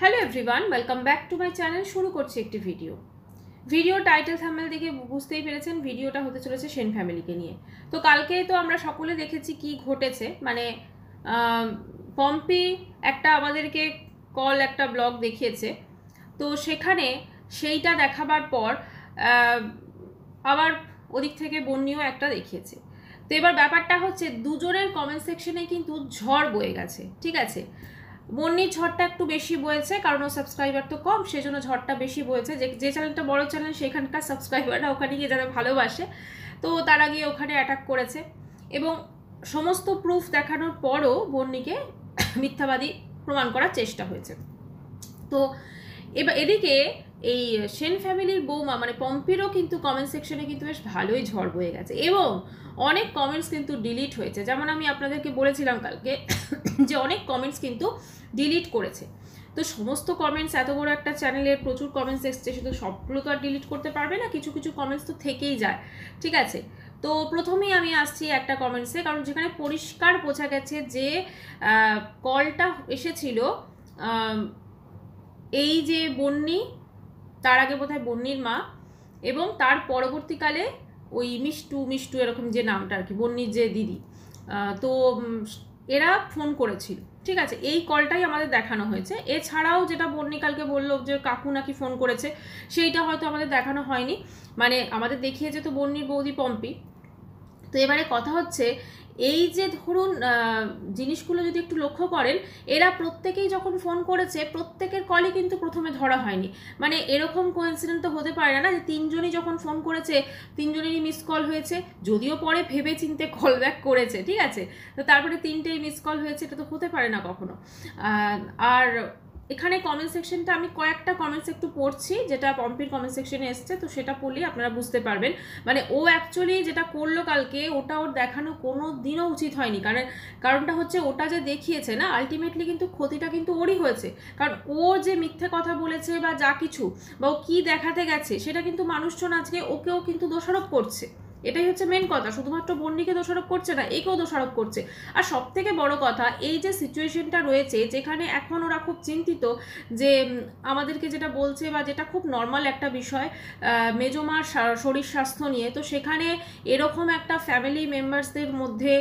Hello everyone, welcome back to my channel. শুরু করছি একটি ভিডিও টাইটেল থাম্বনেল দেখে বুঝতেই পেরেছেন ভিডিওটা হতে চলেছে সেন ফ্যামিলিকে নিয়ে। তো কালকে তো আমরা সকলে দেখেছি কি ঘটেছে, মানে পম্পি একটা আমাদেরকে একটা ব্লগ দেখিয়েছে। তো সেখানে সেইটা দেখাবার পর আবার ওদিক থেকে বন্যিও একটা দেখিয়েছে। তো এবার ব্যাপারটা হচ্ছে দুজনের কমেন্ট সেকশনে কিন্তু ঝড় বয়ে গেছে, ঠিক আছে। বন্যির ঝড়টা একটু বেশি বয়েছে কারণ ও সাবস্ক্রাইবার তো কম, সেজন্য ঝড়টা বেশি বয়েছে। যে চ্যানেলটা বড় চ্যানেল সেখানকার সাবস্ক্রাইবাররা ওখানে গিয়ে যারা ভালোবাসে তো তারা গিয়ে ওখানে অ্যাটাক করেছে এবং সমস্ত প্রুফ দেখানোর পরও বন্যিকে মিথ্যাবাদী প্রমাণ করার চেষ্টা হয়েছে। তো এবার এদিকে এই সেন ফ্যামিলির বৌমা মানে পম্পিরও কিন্তু কমেন্ট সেকশনে কিন্তু বেশ ভালোই ঝড় বয়ে গেছে এবং অনেক কমেন্টস কিন্তু ডিলিট হয়েছে। যেমন আমি আপনাদেরকে বলেছিলাম কালকে যে অনেক কমেন্টস কিন্তু ডিলিট করেছে। তো সমস্ত কমেন্টস, এত বড় একটা চ্যানেলের প্রচুর কমেন্টস এসছে, শুধু সবগুলো তো আর ডিলিট করতে পারবে না, কিছু কিছু কমেন্টস তো থেকেই যায়, ঠিক আছে। তো প্রথমেই আমি আসছি একটা কমেন্টসে, কারণ যেখানে পরিষ্কার বোঝা গেছে যে কলটা এসেছিল এই যে বন্যি, তার আগে বোধহয় বন্যির মা, এবং তার পরবর্তীকালে ওই মিষ্টু এরকম যে নামটা আর কি, বন্যির যে দিদি, তো এরা ফোন করেছিল, ঠিক আছে। এই কলটাই আমাদের দেখানো হয়েছে। এছাড়াও যেটা বন্যি কালকে বললো যে কাকু নাকি ফোন করেছে, সেইটা হয়তো আমাদের দেখানো হয়নি, মানে আমাদের দেখিয়েছে তো বন্যির বৌদি পম্পি। তো এবারে কথা হচ্ছে এই যে ধরুন জিনিসগুলো যদি একটু লক্ষ্য করেন, এরা প্রত্যেকেই যখন ফোন করেছে প্রত্যেকের কলই কিন্তু প্রথমে ধরা হয়নি। মানে এরকম কোইন্সিডেন্ট তো হতে পারে না যে তিনজনই যখন ফোন করেছে তিনজনেরই মিস কল হয়েছে, যদিও পরে ভেবে চিনতে কল ব্যাক করেছে, ঠিক আছে। তো তারপরে তিনটেই মিস কল হয়েছে, এটা তো হতে পারে না কখনো। আর এখানে কমেন্ট সেকশনটা আমি কয়েকটা কমেন্টস একটু পড়ছি যেটা পম্পির কমেন্ট সেকশনে এসছে, তো সেটা পড়লেই আপনারা বুঝতে পারবেন। মানে ও অ্যাকচুয়ালি যেটা করলো কালকে ওটা ওর দেখানো কোনো দিনও উচিত হয়নি, কারণটা হচ্ছে ওটা যে দেখিয়েছে না, আলটিমেটলি কিন্তু ক্ষতিটা কিন্তু ওরই হয়েছে। কারণ ও যে মিথ্যে কথা বলেছে বা যা কিছু বা ও কী দেখাতে গেছে সেটা কিন্তু মানুষজন আজকে ওকেও কিন্তু দোষারোপ করছে। এটাই হচ্ছে মেন কথা, শুধুমাত্র বন্যিকে দোষারোপ করছে না, একেও দোষারোপ করছে। আর সব থেকে বড় কথা, এই যে সিচুয়েশনটা রয়েছে যেখানে এখন ওরা খুব চিন্তিত যে আমাদেরকে যেটা বলছে বা যেটা খুব নর্মাল একটা বিষয় মেজমার শরীর স্বাস্থ্য নিয়ে, তো সেখানে এরকম একটা ফ্যামিলি মেম্বার্সদের মধ্যে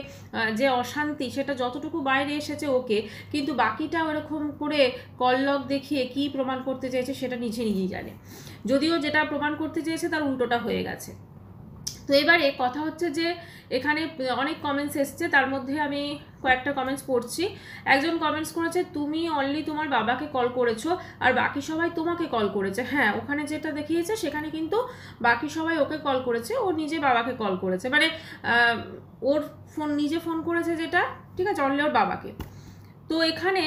যে অশান্তি সেটা যতটুকু বাইরে এসেছে ওকে, কিন্তু বাকিটা ওরকম করে কললক দেখিয়ে কি প্রমাণ করতে চেয়েছে সেটা নিজেই জানে, যদিও যেটা প্রমাণ করতে চেয়েছে তার উল্টোটা হয়ে গেছে। তো এবারে কথা হচ্ছে যে এখানে অনেক কমেন্টস এসছে, তার মধ্যে আমি কয়েকটা কমেন্টস পড়ছি। একজন কমেন্টস করেছে তুমি অনলি তোমার বাবাকে কল করেছো আর বাকি সবাই তোমাকে কল করেছে। হ্যাঁ, ওখানে যেটা দেখিয়েছে সেখানে কিন্তু বাকি সবাই ওকে কল করেছে, ও নিজে বাবাকে কল করেছে, মানে ওর নিজে ফোন করেছে যেটা, ঠিক আছে, অনলি ওর বাবাকে। তো এখানে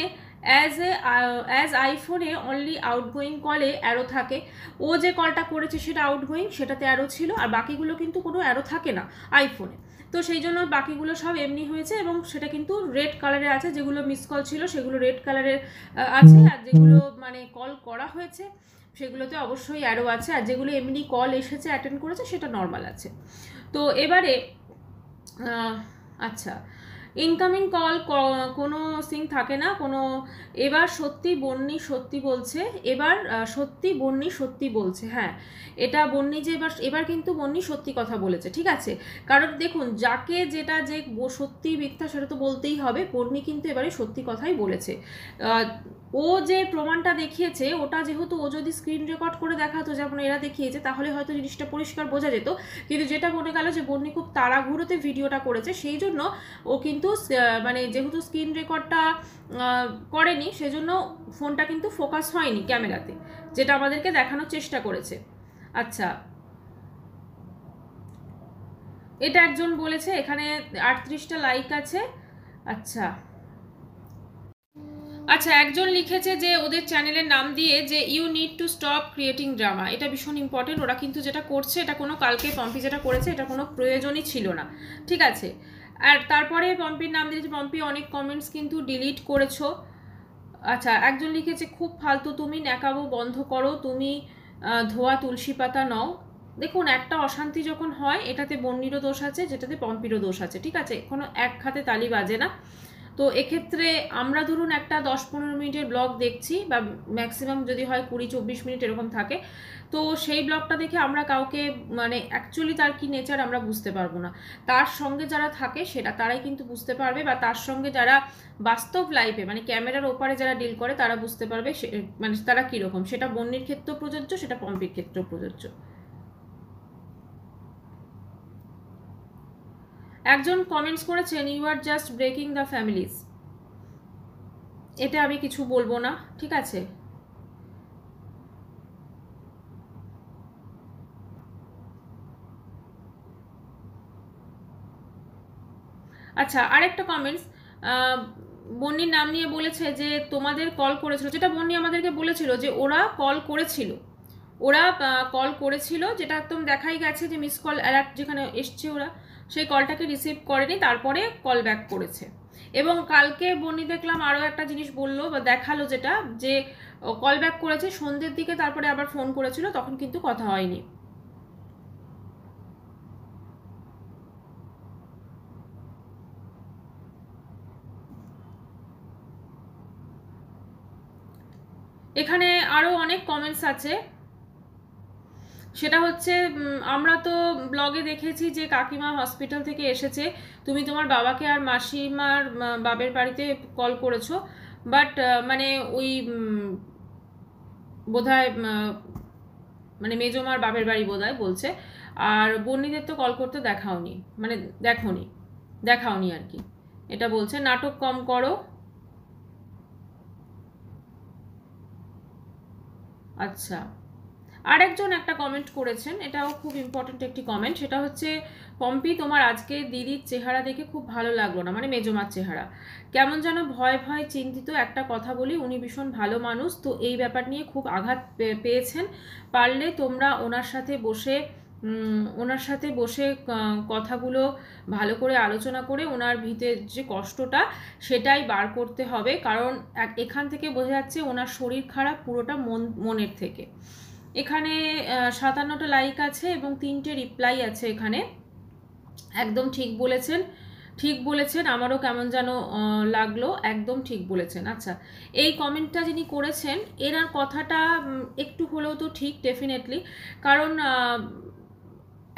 অ্যাজ আইফোনে অনলি আউটগোয়িং কলে অ্যারো থাকে, ও যে কলটা করেছে সেটা আউটগোয়িং, সেটাতে অ্যারো ছিল, আর বাকিগুলো কিন্তু কোনো অ্যারো থাকে না আইফোনে। তো সেই জন্য বাকিগুলো সব এমনি হয়েছে এবং সেটা কিন্তু রেড কালারে আছে, যেগুলো মিস কল ছিল সেগুলো রেড কালারের আছে, আর যেগুলো মানে কল করা হয়েছে সেগুলোতে অবশ্যই অ্যারো আছে, আর যেগুলো এমনি কল এসেছে অ্যাটেন্ড করেছে সেটা নর্মাল আছে। তো এবারে আচ্ছা, ইনকামিং কল কোনো সিং থাকে না কোনো। এবার সত্যি বন্যি সত্যি বলছে, এবার সত্যি বন্যি সত্যি বলছে। হ্যাঁ, এটা বন্যি যে এবার কিন্তু বন্যি সত্যি কথা বলেছে, ঠিক আছে। কারণ দেখুন, যাকে যেটা যে সত্যি মিথ্যা সেটা তো বলতেই হবে, বন্যি কিন্তু এবারে সত্যি কথাই বলেছে। ও যে প্রমাণটা দেখিয়েছে ওটা যেহেতু ও যদি স্ক্রিন রেকর্ড করে দেখাতো যেমন এরা দেখিয়েছে তাহলে হয়তো জিনিসটা পরিষ্কার বোঝা যেত, কিন্তু যেটা মনে গেল যে বন্যি খুব তাড়াহুড়োতে ভিডিওটা করেছে, সেই জন্য ও কিন্তু মানে যেহেতু স্ক্রিন রেকর্ডটা করেনি সেজন্য ফোনটা কিন্তু ফোকাস হয়নি ক্যামেরাতে, যেটা আমাদেরকে দেখানোর চেষ্টা করেছে। আচ্ছা, এটা একজন বলেছে, এখানে 38টা লাইক আছে। আচ্ছা, একজন লিখেছে যে ওদের চ্যানেলের নাম দিয়ে যে you need to stop creating drama, এটা ভীষণ ইম্পর্টেন্ট। ওরা কিন্তু যেটা করছে এটা কোনো কালকে পম্পি যেটা করেছে এটা কোনো প্রয়োজনই ছিল না, ঠিক আছে। আর তারপরে পম্পির নাম দিয়েছে, পম্পি অনেক কমেন্টস কিন্তু ডিলিট করেছো। আচ্ছা, একজন লিখেছে খুব ফালতু, তুমি ন্যাকাবো বন্ধ করো, তুমি ধোয়া তুলসী পাতা নও। দেখুন, একটা অশান্তি যখন হয় এটাতে বন্যিরও দোষ আছে, যেটাতে পম্পিরও দোষ আছে, ঠিক আছে, কোনো এক হাতে তালি বাজে না। তো এক্ষেত্রে আমরা ধরুন একটা 10-15 মিনিটের ব্লগ দেখছি, বা ম্যাক্সিমাম যদি হয় 20-24 মিনিট এরকম থাকে, তো সেই ব্লগটা দেখে আমরা কাউকে মানে অ্যাকচুয়ালি তার কি নেচার আমরা বুঝতে পারবো না। তার সঙ্গে যারা থাকে সেটা তারাই কিন্তু বুঝতে পারবে, বা তার সঙ্গে যারা বাস্তব লাইফে মানে ক্যামেরার ওপারে যারা ডিল করে তারা বুঝতে পারবে মানে তারা কীরকম। সেটা বন্নির ক্ষেত্রেও প্রযোজ্য, সেটা পম্পির ক্ষেত্রেও প্রযোজ্য। একজন কমেন্টস করেছেন, you are just breaking the families. এটা আমি কিছু বলবো না, ঠিক আছে। আচ্ছা, আরেকটা কমেন্টস, বন্নির নাম নিয়ে বলেছে যে তোমাদের কল করেছিল, যেটা বন্নি আমাদেরকে বলেছিল যে ওরা কল করেছিল, যেটা একদম দেখাই গেছে যে মিস কল অ্যালার্ট যেখানে এসছে ওরা সেই কলটাকে রিসিভ করেনি, তারপরে কল ব্যাক করেছে। এবং কালকে বন্নি দেখলাম আরও একটা জিনিস বললো বা দেখালো, যেটা যে কল ব্যাক করেছে সন্ধ্যের দিকে, তারপরে আবার ফোন করেছিল, তখন কিন্তু কথা হয়নি। এখানে আরও অনেক কমেন্টস আছে, সেটা হচ্ছে আমরা তো ব্লগে দেখেছি যে কাকিমা হসপিটাল থেকে এসেছে, তুমি তোমার বাবাকে আর মাসিমার বাবের বাড়িতে কল করেছো, বাট মানে ওই বোধহয় মানে মেজমার বাপের বাড়ি বোধহয় বলছে, আর বন্নিদের তো কল করতে দেখাওনি, মানে দেখাওনি আর কি, এটা বলছে। নাটক কম করো। আচ্ছা, আরেকজন একটা কমেন্ট করেছেন, এটাও খুব ইম্পর্টেন্ট একটি কমেন্ট, সেটা হচ্ছে, পম্পি তোমার আজকে দিদির চেহারা দেখে খুব ভালো লাগলো না, মানে মেজমার চেহারা কেমন যেন ভয় ভয় চিন্তিত। একটা কথা বলি, উনি ভীষণ ভালো মানুষ, তো এই ব্যাপার নিয়ে খুব আঘাত পেয়েছেন, পারলে তোমরা ওনার সাথে বসে কথাগুলো ভালো করে আলোচনা করে ওনার ভিতরে যে কষ্টটা সেটাই বার করতে হবে, কারণ এখান থেকে বোঝা যাচ্ছে ওনার শরীর খারাপ পুরোটা মনের থেকে। এখানে 57টা লাইক আছে এবং 3টে রিপ্লাই আছে এখানে। একদম ঠিক বলেছেন, আমারও কেমন যেন লাগলো, একদম ঠিক বলেছেন। আচ্ছা, এই কমেন্টটা যিনি করেছেন এনার কথাটা একটু হলেও তো ঠিক, ডেফিনেটলি, কারণ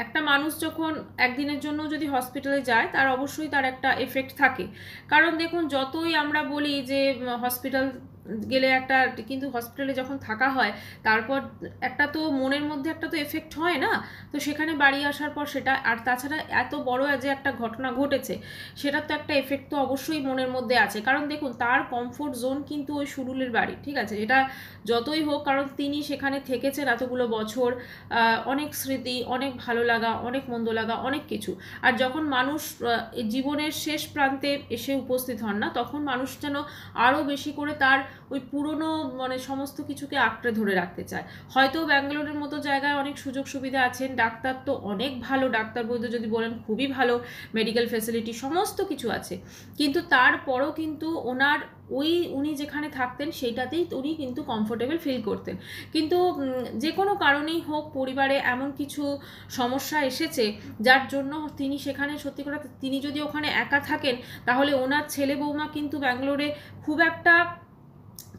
একটা মানুষ যখন একদিনের জন্য যদি হসপিটালে যায় তার অবশ্যই তার একটা এফেক্ট থাকে, কারণ দেখুন যতই আমরা বলি যে হসপিটাল গেলে একটা, কিন্তু হসপিটালে যখন থাকা হয় তারপর একটা তো মনের মধ্যে একটা তো এফেক্ট হয় না, তো সেখানে বাড়ি আসার পর সেটা, আর তাছাড়া এত বড় যে একটা ঘটনা ঘটেছে সেটার তো একটা এফেক্ট তো অবশ্যই মনের মধ্যে আছে, কারণ দেখুন তার কমফোর্ট জোন কিন্তু ওই সুরুলের বাড়ি, ঠিক আছে, এটা যতই হোক, কারণ তিনি সেখানে থেকেছেন এতগুলো বছর, অনেক স্মৃতি, অনেক ভালো লাগা, অনেক মন্দ লাগা, অনেক কিছু। আর যখন মানুষ জীবনের শেষ প্রান্তে এসে উপস্থিত হন না, তখন মানুষ যেন আরও বেশি করে তার ওই পুরনো মানে সমস্ত কিছুকে আঁকড়ে ধরে রাখতে চায়। হয়তো ব্যাঙ্গালোরের মতো জায়গায় অনেক সুযোগ সুবিধা আছেন, ডাক্তার তো অনেক ভালো, ডাক্তার বলতে যদি বলেন খুবই ভালো, মেডিকেল ফ্যাসিলিটি সমস্ত কিছু আছে, কিন্তু তারপরও কিন্তু উনি যেখানে থাকতেন সেইটাতেই উনি কিন্তু কমফোর্টেবল ফিল করতেন। কিন্তু যে কোনো কারণেই হোক পরিবারে এমন কিছু সমস্যা এসেছে যার জন্য তিনি সেখানে, সত্যি কথা তিনি যদি ওখানে একা থাকেন তাহলে ওনার ছেলে বৌমা কিন্তু ব্যাঙ্গালোরে খুব একটা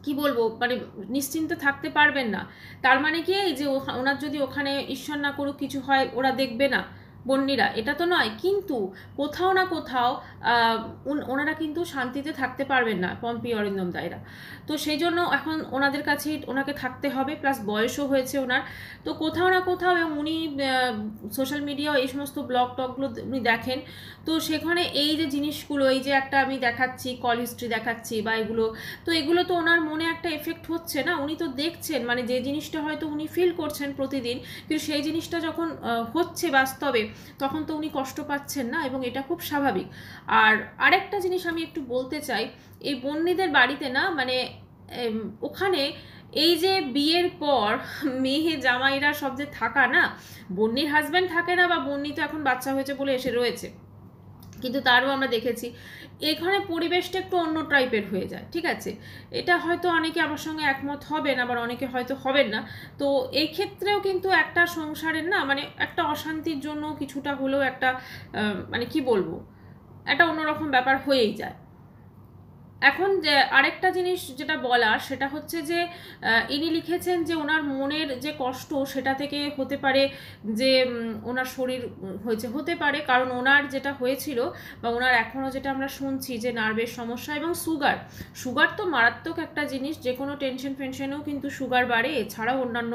কি বলবো মানে নিশ্চিন্তে থাকতে পারবেন না। তার মানে কি এই যে ওনার যদি ওখানে ঈশ্বর না করুক কিছু হয়, ওরা দেখবে না বন্যিরা, এটা তো নয়, কিন্তু কোথাও না কোথাও ওনারা কিন্তু শান্তিতে থাকতে পারবেন না, পম্পি অরিন্দম দায়রা। তো সেই জন্য এখন ওনাদের কাছেই ওনাকে থাকতে হবে, প্লাস বয়সও হয়েছে ওনার, তো কোথাও না কোথাও, এবং উনি সোশ্যাল মিডিয়া এই সমস্ত ব্লগ টকগুলো উনি দেখেন, তো সেখানে এই যে জিনিসগুলো, এই যে একটা আমি দেখাচ্ছি কল হিস্ট্রি দেখাচ্ছি বা এগুলো, তো এগুলো তো ওনার মনে একটা এফেক্ট হচ্ছে না, উনি তো দেখছেন, মানে যে জিনিসটা হয়তো উনি ফিল করছেন প্রতিদিন, কিন্তু সেই জিনিসটা যখন হচ্ছে বাস্তবে তখন তো উনি কষ্ট পাচ্ছেন না, এবং এটা খুব স্বাভাবিক। আর আরেকটা জিনিস আমি একটু বলতে চাই, এই বন্যীদের বাড়িতে না, মানে ওখানে এই যে বিয়ের পর মেয়ে জামাইরা সব যে থাকা না, বন্যীর হাজব্যান্ড থাকে না, বা বন্যী তো এখন বাচ্চা হয়েছে বলে এসে রয়েছে, কিন্তু তারও আমরা দেখেছি এখানে পরিবেশটা একটু অন্য টাইপের হয়ে যায়, ঠিক আছে, এটা হয়তো অনেকে আমার সঙ্গে একমত হবেন, আবার অনেকে হয়তো হবেন না। তো এই ক্ষেত্রেও কিন্তু একটা সংসারের না, মানে একটা অশান্তির জন্য কিছুটা হলেও একটা মানে কি বলবো, একটা অন্যরকম ব্যাপার হয়েই যায়। এখন যে আরেকটা জিনিস যেটা বলার সেটা হচ্ছে যে ইনি লিখেছেন যে ওনার মনের যে কষ্ট সেটা থেকে হতে পারে যে ওনার শরীর হয়েছে, হতে পারে, কারণ ওনার যেটা হয়েছিল বা ওনার এখনও যেটা আমরা শুনছি যে নার্ভের সমস্যা এবং সুগার তো মারাত্মক একটা জিনিস, যে কোনো টেনশন ফেনশনেও কিন্তু সুগার বাড়ে, এছাড়াও অন্যান্য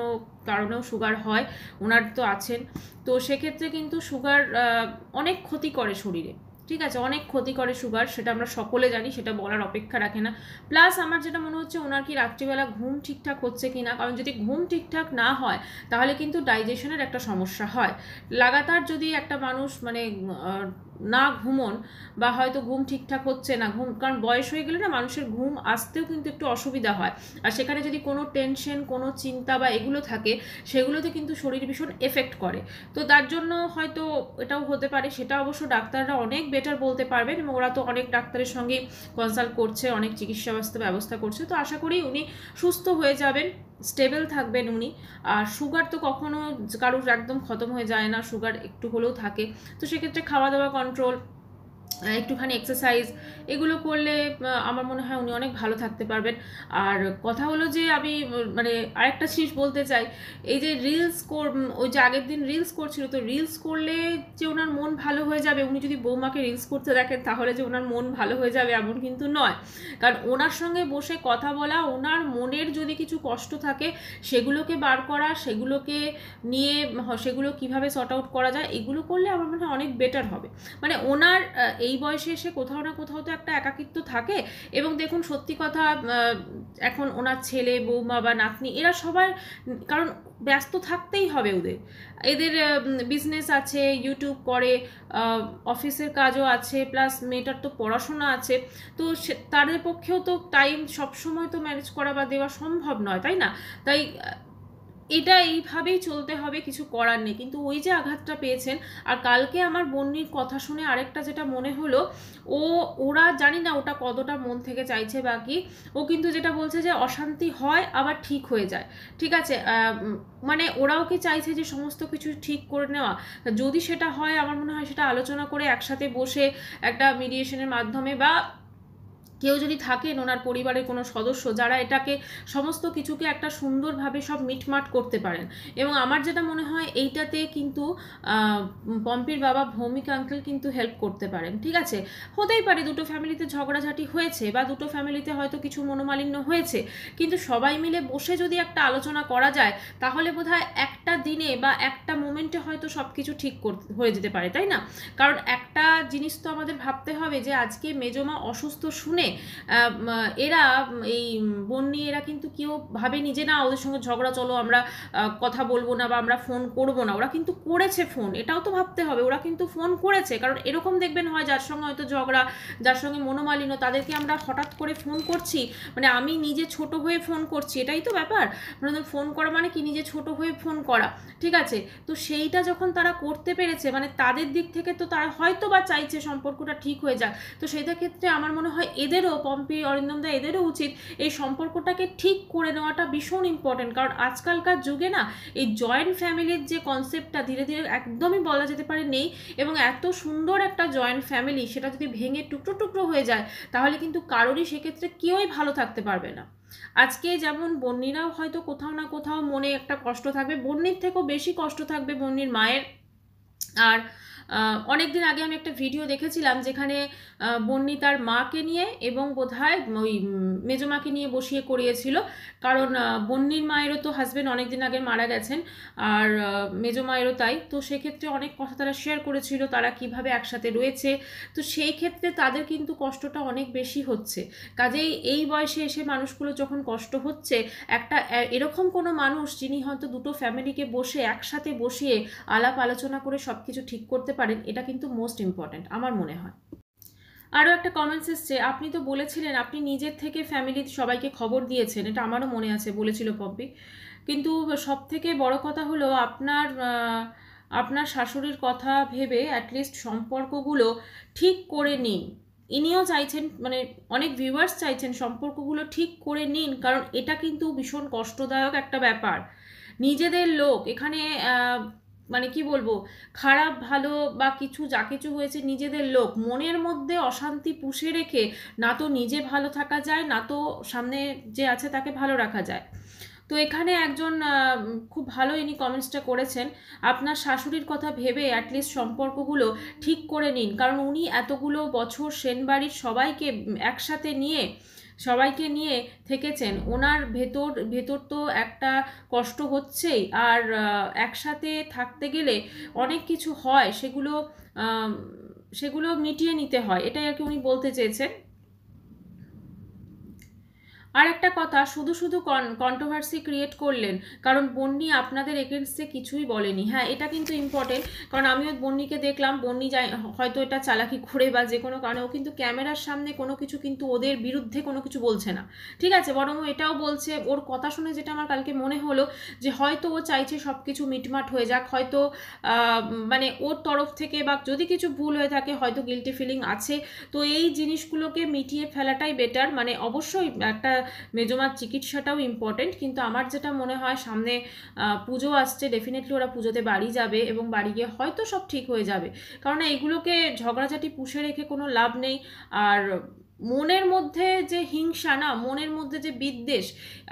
কারণেও সুগার হয়, ওনার তো আছেন। তো সেক্ষেত্রে কিন্তু সুগার অনেক ক্ষতি করে শরীরে, ঠিক আছে, অনেক ক্ষতি করে সুগার, সেটা আমরা সকলে জানি, সেটা বলার অপেক্ষা রাখে না। প্লাস আমার যেটা মনে হচ্ছে ওনার কি রাত্রিবেলা ঘুম ঠিকঠাক হচ্ছে কি না, কারণ যদি ঘুম ঠিকঠাক না হয় তাহলে কিন্তু ডাইজেশনের একটা সমস্যা হয়। লাগাতার যদি একটা মানুষ মানে না ঘুমন বা হয়তো ঘুম ঠিকঠাক হচ্ছে না, কারণ বয়স হয়ে গেলে না মানুষের ঘুম আসতেও কিন্তু একটু অসুবিধা হয়, আর সেখানে যদি কোনো টেনশন, কোনো চিন্তা বা এগুলো থাকে, সেগুলোতে কিন্তু শরীর ভীষণ এফেক্ট করে। তো তার জন্য হয়তো এটাও হতে পারে, সেটা অবশ্য ডাক্তাররা অনেক বেটার বলতে পারবেন, এবং ওরা তো অনেক ডাক্তারের সঙ্গে কনসাল্ট করছে, অনেক চিকিৎসা ব্যবস্থা করছে, তো আশা করি উনি সুস্থ হয়ে যাবেন, স্টেবল থাকবেন উনি। আর সুগার তো কখনো কারোর একদম খতম হয়ে যায় না, সুগার একটু হলেও থাকে, তো সেক্ষেত্রে খাওয়া দাওয়া কন্ট্রোল, একটুখানি এক্সারসাইজ, এগুলো করলে আমার মনে হয় উনি অনেক ভালো থাকতে পারবেন। আর কথা হলো যে আমি মানে আরেকটা জিনিস বলতে চাই, এই যে ওই যে আগের দিন রিলস করছিল, তো রিলস করলে যে ওনার মন ভালো হয়ে যাবে, উনি যদি বৌমাকে রিলস করতে দেখেন তাহলে যে ওনার মন ভালো হয়ে যাবে এমন কিন্তু নয়, কারণ ওনার সঙ্গে বসে কথা বলা, ওনার মনের যদি কিছু কষ্ট থাকে সেগুলোকে বার করা, সেগুলোকে নিয়ে সেগুলো কিভাবে সর্ট আউট করা যায়, এগুলো করলে আমার মনে হয় অনেক বেটার হবে। মানে ওনার এই বয়সে এসে কোথাও না কোথাও তো একটা একাকিত্ব থাকে, এবং দেখুন সত্যি কথা, এখন ওনার ছেলে, বৌমা বা নাতনি এরা সবাই, কারণ ব্যস্ত থাকতেই হবে এদের বিজনেস আছে, ইউটিউব করে, অফিসের কাজও আছে, প্লাস মেয়েটার তো পড়াশোনা আছে, তো তাদের পক্ষেও তো টাইম সবসময় তো ম্যানেজ করা বা দেওয়া সম্ভব নয়, তাই না? তাই এটা এইভাবেই চলতে হবে, কিছু করার নেই। কিন্তু ওই যে আঘাতটা পেয়েছেন, আর কালকে আমার বন্নির কথা শুনে আরেকটা যেটা মনে হলো, ওরা জানি না ওটা কতটা মন থেকে চাইছে বাকি, ও কিন্তু যেটা বলছে যে অশান্তি হয় আবার ঠিক হয়ে যায়, ঠিক আছে, মানে ওরাও কি চাইছে যে সমস্ত কিছু ঠিক করে নেওয়া? যদি সেটা হয় আমার মনে হয় সেটা আলোচনা করে একসাথে বসে একটা মিডিয়েশনের মাধ্যমে, বা কেউ যদি থাকেন ওনার পরিবারের কোনো সদস্য যারা এটাকে সমস্ত কিছুকে একটা সুন্দরভাবে সব মিটমাট করতে পারেন, এবং আমার যেটা মনে হয় এইটাতে কিন্তু পম্পির বাবা ভৌমিক আঙ্কেল কিন্তু হেল্প করতে পারেন, ঠিক আছে। হতেই পারে দুটো ফ্যামিলিতে ঝগড়াঝাটি হয়েছে, বা দুটো ফ্যামিলিতে হয়তো কিছু মনোমালিন্য হয়েছে, কিন্তু সবাই মিলে বসে যদি একটা আলোচনা করা যায় তাহলে বোধহয় একটা দিনে বা একটা মোমেন্টে হয়তো সব কিছু ঠিক হয়ে যেতে পারে, তাই না? কারণ একটা জিনিস তো আমাদের ভাবতে হবে যে আজকে মেজমা অসুস্থ শুনে এরা এই বন্নি এরা কিন্তু কেউ ভাবেনি যে না ওদের সঙ্গে ঝগড়া, চলো আমরা কথা বলবো না বা আমরা ফোন করবো না, ওরা কিন্তু করেছে ফোন, এটাও তো ভাবতে হবে, ওরা কিন্তু ফোন করেছে, কারণ এরকম দেখবেন হয় যার সঙ্গে হয়তো ঝগড়া, যার সঙ্গে মনোমালিন্য, তাদেরকে আমরা হঠাৎ করে ফোন করছি, মানে আমি নিজে ছোট হয়ে ফোন করছি, এটাই তো ব্যাপার, মানে ফোন করা মানে কি নিজে ছোট হয়ে ফোন করা, ঠিক আছে। তো সেইটা যখন তারা করতে পেরেছে, মানে তাদের দিক থেকে তো তারা হয়তো বা চাইছে সম্পর্কটা ঠিক হয়ে যাক, তো সেইটা ক্ষেত্রে আমার মনে হয় এদেরও, পম্পি, অরিন্দমদা, এদেরও উচিত এই সম্পর্কটাকে ঠিক করে নেওয়াটা ভীষণ ইম্পর্টেন্ট, কারণ আজকালকার যুগে না এই জয়েন্ট ফ্যামিলির যে কনসেপ্টটা ধীরে ধীরে একদমই বলা যেতে পারে নেই, এবং এত সুন্দর একটা জয়েন্ট ফ্যামিলি সেটা যদি ভেঙে টুকরো টুকরো হয়ে যায় তাহলে কিন্তু কারোরই সেক্ষেত্রে কেউই ভালো থাকতে পারবে না। আজকে যেমন বন্নিরাও হয়তো কোথাও না কোথাও মনে একটা কষ্ট থাকবে, বন্নির থেকেও বেশি কষ্ট থাকবে বন্নির মায়ের। আর অনেকদিন আগে আমি একটা ভিডিও দেখেছিলাম যেখানে বন্নি তার মাকে নিয়ে এবং বোধহয় ওই মেজমাকে নিয়ে বসিয়ে করিয়েছিল, কারণ বন্নির মায়েরও তো হাজব্যান্ড অনেকদিন আগে মারা গেছেন, আর মেজো মায়েরও তাই, তো সেক্ষেত্রে অনেক কথা তারা শেয়ার করেছিল, তারা কিভাবে একসাথে রয়েছে, তো সেই ক্ষেত্রে তাদের কিন্তু কষ্টটা অনেক বেশি হচ্ছে। কাজেই এই বয়সে এসে মানুষগুলো যখন কষ্ট হচ্ছে, একটা এরকম কোনো মানুষ যিনি হয়তো দুটো ফ্যামিলিকে বসে একসাথে বসিয়ে আলাপ আলোচনা করে সব কিছু ঠিক করতে পারেন, এটা কিন্তু মোস্ট ইম্পর্ট্যান্ট আমার মনে হয়। আরও একটা কমেন্টস এসছে, আপনি তো বলেছিলেন আপনি নিজের থেকে ফ্যামিলির সবাইকে খবর দিয়েছেন, এটা আমারও মনে আছে, বলেছিল পম্পি, কিন্তু সব থেকে বড় কথা হলো আপনার শাশুড়ির কথা ভেবে অ্যাটলিস্ট সম্পর্কগুলো ঠিক করে নিন। ইনিও চাইছেন, মানে অনেক ভিউয়ার্স চাইছেন সম্পর্কগুলো ঠিক করে নিন, কারণ এটা কিন্তু ভীষণ কষ্টদায়ক একটা ব্যাপার। নিজেদের লোক এখানে মানে কি বলবো, খারাপ ভালো বা কিছু যা কিছু হয়েছে নিজেদের লোক, মনের মধ্যে অশান্তি পুষে রেখে না তো নিজে ভালো থাকা যায়, না তো সামনে যে আছে তাকে ভালো রাখা যায়। তো এখানে একজন খুব ভালো ইনি কমেন্টসটা করেছেন, আপনার শাশুড়ির কথা ভেবে অ্যাটলিস্ট সম্পর্কগুলো ঠিক করে নিন, কারণ উনি এতগুলো বছর সেনবাড়ির সবাইকে নিয়ে থেকেছেন, ওনার ভেতর ভেতর তো একটা কষ্ট হচ্ছেই। আর একসাথে থাকতে গেলে অনেক কিছু হয়, সেগুলো মিটিয়ে নিতে হয়, এটাই আর কি উনি বলতে চেয়েছেন। আর একটা কথা, শুধু শুধু কন্ট্রোভার্সি ক্রিয়েট করলেন, কারণ বন্নি আপনাদের এগেনস্টে কিছুই বলেনি। হ্যাঁ, এটা কিন্তু ইম্পর্টেন্ট, কারণ আমিও বন্নিকে দেখলাম, বন্নি যাই হয়তো এটা চালাকি করে বা যে কোনো কারণে ও কিন্তু ক্যামেরার সামনে কোনো কিছু কিন্তু ওদের বিরুদ্ধে কোনো কিছু বলছে না, ঠিক আছে, বরং ও এটাও বলছে, ওর কথা শুনে যেটা আমার কালকে মনে হলো যে হয়তো ও চাইছে সব কিছু মিটমাট হয়ে যাক, হয়তো মানে ওর তরফ থেকে বা যদি কিছু ভুল হয়ে থাকে হয়তো গিল্টি ফিলিং আছে, তো এই জিনিসগুলোকে মিটিয়ে ফেলাটাই বেটার। মানে অবশ্যই একটা মেজমার চিকিৎসাটাও ইম্পর্টেন্ট, কিন্তু আমার যেটা মনে হয় সামনে পুজো আসছে, ডেফিনেটলি ওরা পুজোতে বাড়ি যাবে এবং বাড়ি গিয়ে হয়তো সব ঠিক হয়ে যাবে, কারণ এইগুলোকে ঝগড়াঝাটি পুষে রেখে কোনো লাভ নেই। আর মনের মধ্যে যে হিংসা না, মনের মধ্যে যে বিদ্বেষ,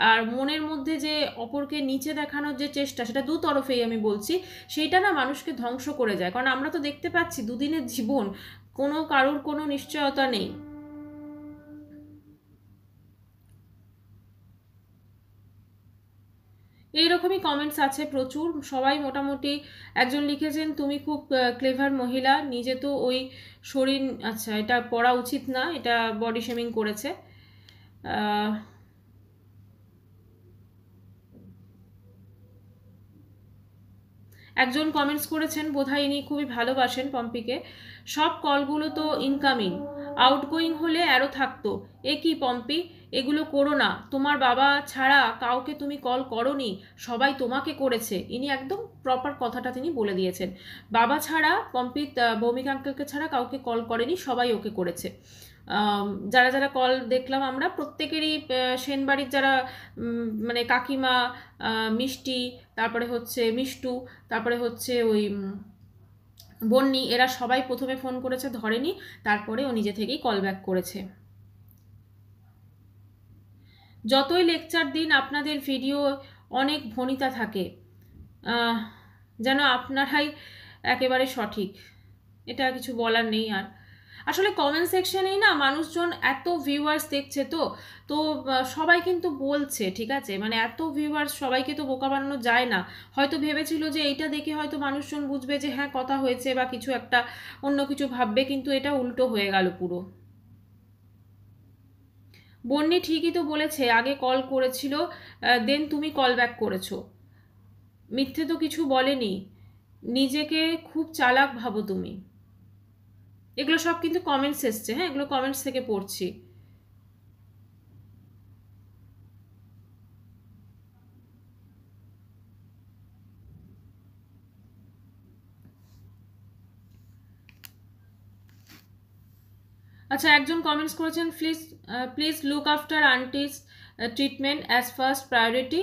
আর মনের মধ্যে যে অপরকে নিচে দেখানোর যে চেষ্টা, সেটা দু তরফেই আমি বলছি, সেইটা না মানুষকে ধ্বংস করে যায়। কারণ আমরা তো দেখতে পাচ্ছি দুদিনের জীবন, কোনো কারোর কোনো নিশ্চয়তা নেই। এইরকমই কমেন্টস আছে প্রচুর, সবাই মোটামুটি। একজন লিখেছেন, তুমি খুব ক্লেভার মহিলা, নিজে তো ওই শরীর, আচ্ছা এটা পড়া উচিত না, এটা বডি শেমিং করেছে। একজন কমেন্টস করেছেন, বোধহয় ইনি খুবই ভালোবাসেন পম্পিকে, সব কলগুলো তো ইনকামিং, আউটগোয়িং হলে আরও থাকতো, এ কি পম্পি, এগুলো করো না, তোমার বাবা ছাড়া কাউকে তুমি কল করোনি, সবাই তোমাকে করেছে। ইনি একদম প্রপার কথাটা তিনি বলে দিয়েছেন, বাবা ছাড়া পম্পি ভৌমিক আঙ্কেলকে ছাড়া কাউকে কল করেনি, সবাই ওকে করেছে। যারা যারা কল দেখলাম আমরা প্রত্যেকেরই সেনবাড়ির যারা মানে কাকিমা, মিষ্টি, তারপরে হচ্ছে মিষ্টু, তারপরে হচ্ছে ওই বন্নি, এরা সবাই প্রথমে ফোন করেছে, ধরেনি, তারপরে ও নিজে থেকেই কল ব্যাক করেছে। যতই লেকচার দিন আপনাদের ভিডিও অনেক ভনিতা থাকে, যেন আপনারাই একেবারে সঠিক, এটা কিছু বলার নেই। আর আসলে কমেন্ট সেকশনেই না মানুষজন এত ভিউয়ার্স দেখছে, তো তো সবাই কিন্তু বলছে, ঠিক আছে, মানে এত ভিউয়ার্স, সবাইকে তো বোকা বানানো যায় না। হয়তো ভেবেছিল যে এইটা দেখে হয়তো মানুষজন বুঝবে যে হ্যাঁ কথা হয়েছে বা কিছু একটা অন্য কিছু ভাববে, কিন্তু এটা উল্টো হয়ে গেল পুরো। বন্নি ঠিকই তো বলেছে, আগে কল করেছিল, দেন তুমি কল ব্যাক করেছো, মিথ্যে তো কিছু বলেনি, নিজেকে খুব চালাক ভাবো তুমি। এগুলো সব কিন্তু কমেন্টস এসছে, হ্যাঁ এগুলো কমেন্টস থেকে পড়ছি। আচ্ছা, একজন কমেন্টস করেছেন, please please look after aunty's treatment as first priority,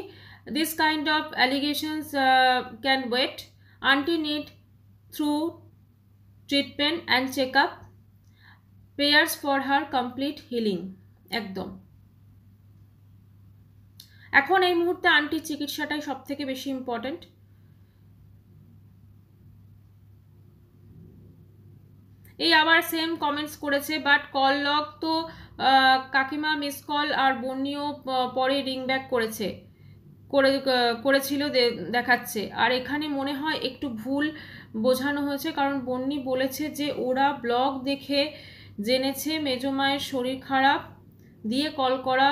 this kind of allegations can wait, aunty need through treatment and check up, prayers for her complete healing. একদম, এখন এই মুহূর্তে আন্টির চিকিৎসাটাই সব থেকে বেশি ইম্পর্টেন্ট। এই আবার সেম কমেন্টস করেছে, বাট কল লগ তো কাকিমা মিস কল আর বন্নিও পরে রিং ব্যাক করেছিল দেখাচ্ছে। আর এখানে মনে হয় একটু ভুল বোঝানো হয়েছে, কারণ বন্নি বলেছে যে ওরা ব্লগ দেখে জেনেছে মেজমায়ের শরীর খারাপ, দিয়ে কল করা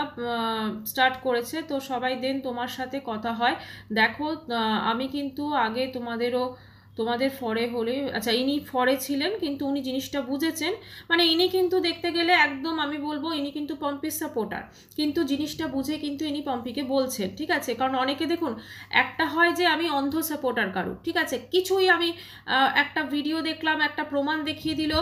স্টার্ট করেছে, তো সবাই দেন তোমার সাথে কথা হয়, দেখো আমি কিন্তু আগে তোমাদেরও তোমাদের ফরে হলে, আচ্ছা ইনি ফরে ছিলেন কিন্তু উনি জিনিসটা বুঝেছেন, মানে ইনি কিন্তু দেখতে গেলে একদম আমি বলবো ইনি কিন্তু পম্পির সাপোর্টার, কিন্তু জিনিসটা বুঝে কিন্তু ইনি পম্পিকে বলছেন, ঠিক আছে? কারণ অনেকে দেখুন একটা হয় যে আমি অন্ধ সাপোর্টার কারুর, ঠিক আছে, কিছুই আমি একটা ভিডিও দেখলাম, একটা প্রমাণ দেখিয়ে দিল,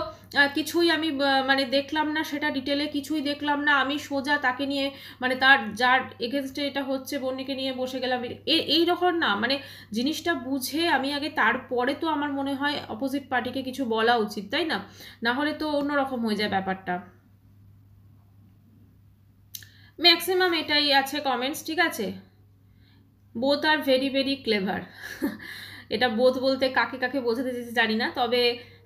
কিছুই আমি মানে দেখলাম না, সেটা ডিটেলে কিছুই দেখলাম না, আমি সোজা তাকে নিয়ে মানে তার যার এগেনস্টে এটা হচ্ছে বন্নিকে নিয়ে বসে গেলাম, এই রকম না, মানে জিনিসটা বুঝে আমি আগে তারপরে তো আমার মনে হয় অপোজিট পার্টিকে কিছু বলা উচিত, তাই না? না হলে তো অন্যরকম হয়ে যায় ব্যাপারটা। ম্যাক্সিমাম এটাই আছে কমেন্টস, ঠিক আছে? Both are very very clever. এটা বোথ বলতে কাকে কাকে বোঝাতে যেতে জানি না, তবে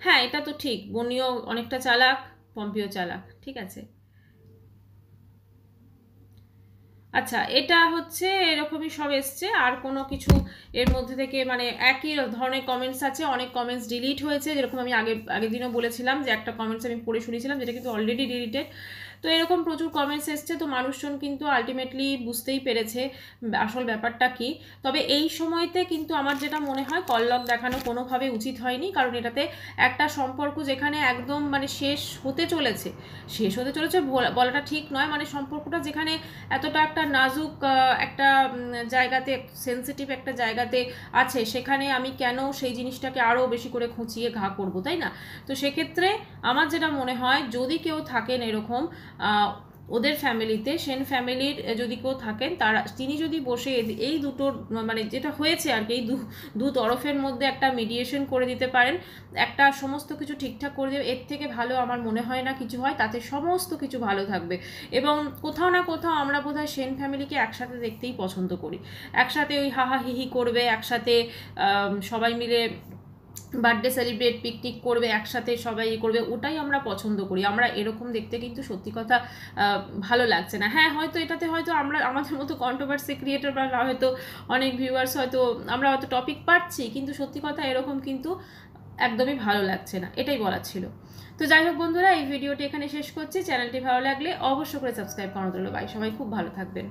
হ্যাঁ এটা তো ঠিক, বনিও অনেকটা চালাক, পম্পিও চালাক, ঠিক আছে। আচ্ছা এটা হচ্ছে এরকমই সব এসছে, আর কোনো কিছু এর মধ্যে থেকে মানে একই ধরনের কমেন্টস আছে, অনেক কমেন্টস ডিলিট হয়েছে, যেরকম আমি আগের দিনও বলেছিলাম যে একটা কমেন্টস আমি পড়ে শুনিয়েছিলাম যেটা কিন্তু অলরেডি ডিলিটেড। তো এরকম প্রচুর কমেন্টস এসছে, তো মানুষজন কিন্তু আলটিমেটলি বুঝতেই পেরেছে আসল ব্যাপারটা কি। তবে এই সময়তে কিন্তু আমার যেটা মনে হয় কললক দেখানো কোনোভাবে উচিত হয়নি, কারণ এটাতে একটা সম্পর্ক যেখানে একদম মানে শেষ হতে চলেছে বলাটা ঠিক নয়, মানে সম্পর্কটা যেখানে এতটা একটা নাজুক একটা জায়গাতে, সেন্সিটিভ একটা জায়গাতে আছে, সেখানে আমি কেন সেই জিনিসটাকে আরও বেশি করে খুঁচিয়ে ঘা করবো, তাই না? তো সেক্ষেত্রে আমার যেটা মনে হয় যদি কেউ থাকেন এরকম ওদের ফ্যামিলিতে, সেন ফ্যামিলির যদি কেউ থাকেন তিনি যদি বসে এই দুটোর মানে যেটা হয়েছে আর কি, এই দু তরফের মধ্যে একটা মিডিয়েশন করে দিতে পারেন, একটা সমস্ত কিছু ঠিকঠাক করে দেবে, এর থেকে ভালো আমার মনে হয় না কিছু হয়, তাতে সমস্ত কিছু ভালো থাকবে। এবং কোথাও না কোথাও আমরা বোধহয় সেন ফ্যামিলিকে একসাথে দেখতেই পছন্দ করি, একসাথে ওই হাহা হিহি করবে, একসাথে সবাই মিলে বার্থডে সেলিব্রেট, পিকনিক করবে, একসাথে সবাই করবে, ওটাই আমরা পছন্দ করি। আমরা এরকম দেখতে কিন্তু সত্যি কথা ভালো লাগছে না। হ্যাঁ হয়তো এটাতে হয়তো আমরা আমাদের মতো কন্ট্রোভার্সি ক্রিয়েটর বা হয়তো অনেক ভিউয়ার্স হয়তো আমরা হয়তো টপিক পাচ্ছি, কিন্তু সত্যি কথা এরকম কিন্তু একদমই ভালো লাগছে না, এটাই বলার ছিল। তো যাই হোক বন্ধুরা, এই ভিডিওটি এখানে শেষ করছি। চ্যানেলটি ভালো লাগলে অবশ্যই করে সাবস্ক্রাইব করানো রইল। বাই, সবাই খুব ভালো থাকবেন।